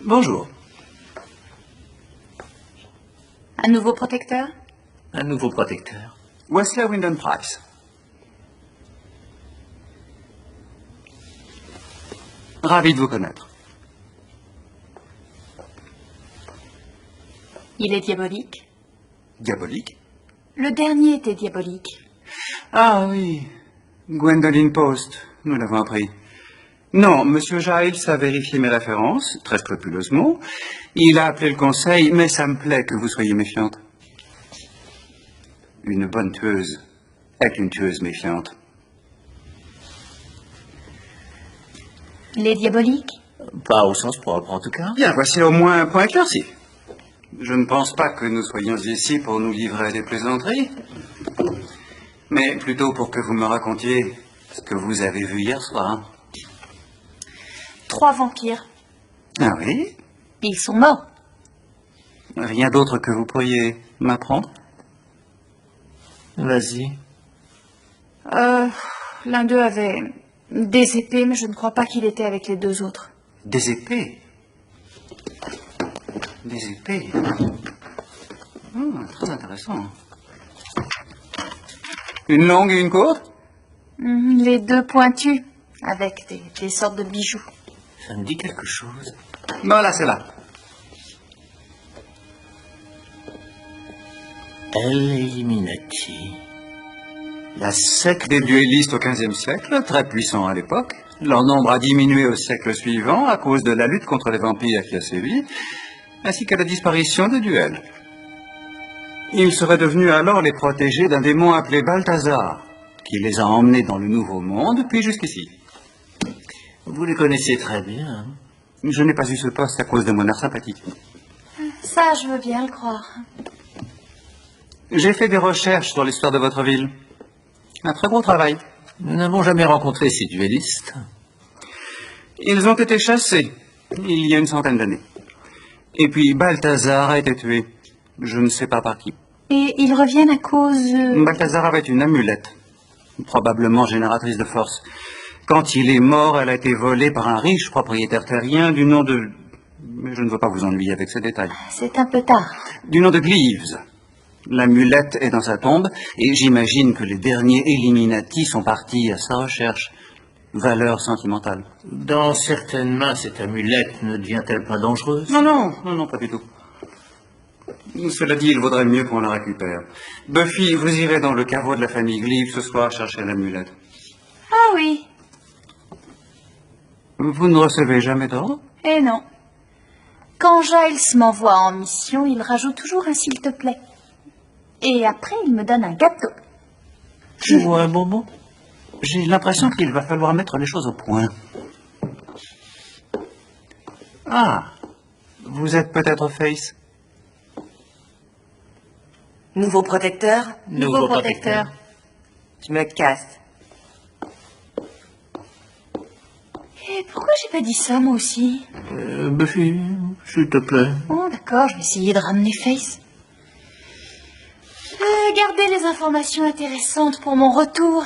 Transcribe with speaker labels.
Speaker 1: Bonjour.
Speaker 2: Un nouveau protecteur?
Speaker 1: Un nouveau protecteur.
Speaker 3: Wesley Wyndham Price. Ravi de vous connaître.
Speaker 2: Il est diabolique?
Speaker 3: Diabolique?
Speaker 2: Le dernier était diabolique.
Speaker 3: Ah oui, Gwendoline Post, nous l'avons appris. Non, Monsieur Giles a vérifié mes références, très scrupuleusement. Il a appelé le conseil, mais ça me plaît que vous soyez méfiante. Une bonne tueuse est une tueuse méfiante.
Speaker 2: Il est diabolique?
Speaker 1: Pas au sens propre, en tout cas.
Speaker 3: Bien, voici au moins un point éclairci. Je ne pense pas que nous soyons ici pour nous livrer à des plaisanteries, mais plutôt pour que vous me racontiez ce que vous avez vu hier soir.
Speaker 2: 3 vampires.
Speaker 3: Ah oui?
Speaker 2: Ils sont morts.
Speaker 3: Rien d'autre que vous pourriez m'apprendre?
Speaker 1: Vas-y.
Speaker 2: L'un d'eux avait des épées, mais je ne crois pas qu'il était avec les 2 autres.
Speaker 3: Des épées? Des épées? Très intéressant. Une longue et une courte?
Speaker 2: Les 2 pointus, avec des sortes de bijoux.
Speaker 1: Ça me dit quelque chose.
Speaker 3: Bon, là, c'est là.
Speaker 1: Illuminati.
Speaker 3: La secte des duellistes au XVe siècle, très puissant à l'époque. Leur nombre a diminué au siècle suivant à cause de la lutte contre les vampires qui a sévi, ainsi qu'à la disparition des duels. Ils seraient devenus alors les protégés d'un démon appelé Balthazar, qui les a emmenés dans le Nouveau Monde, puis jusqu'ici.
Speaker 1: Vous les connaissez très bien. Hein?
Speaker 3: Je n'ai pas eu ce poste à cause de mon air sympathique.
Speaker 2: Ça, je veux bien le croire.
Speaker 3: J'ai fait des recherches sur l'histoire de votre ville. Un très gros travail.
Speaker 1: Nous n'avons jamais rencontré ces duellistes.
Speaker 3: Ils ont été chassés il y a une centaine d'années. Et puis Balthazar a été tué. Je ne sais pas par qui.
Speaker 2: Et ils reviennent à cause...
Speaker 3: Balthazar avait une amulette, probablement génératrice de force. Quand il est mort, elle a été volée par un riche propriétaire terrien du nom de... Mais je ne veux pas vous ennuyer avec ces détails.
Speaker 2: C'est un peu tard.
Speaker 3: Du nom de Gleaves. L'amulette est dans sa tombe, et j'imagine que les derniers Illuminati sont partis à sa recherche. Valeur sentimentale.
Speaker 1: Dans certaines mains, cette amulette ne devient-elle pas dangereuse?
Speaker 3: Non, pas du tout. Cela dit, il vaudrait mieux qu'on la récupère. Buffy, vous irez dans le caveau de la famille Gleaves ce soir chercher l'amulette.
Speaker 2: Ah oui.
Speaker 3: Vous ne recevez jamais d'ordre?
Speaker 2: Eh non. Quand Giles m'envoie en mission, il rajoute toujours un s'il te plaît. Et après, il me donne un gâteau.
Speaker 1: Ou un bonbon?
Speaker 3: J'ai l'impression qu'il va falloir mettre les choses au point. Ah, vous êtes peut-être Face?
Speaker 4: Nouveau protecteur?
Speaker 1: Nouveau protecteur.
Speaker 4: Je me casse.
Speaker 2: Et pourquoi j'ai pas dit ça, moi aussi?
Speaker 1: Buffy, s'il te plaît.
Speaker 2: Oh, d'accord, je vais essayer de ramener Face. Gardez les informations intéressantes pour mon retour.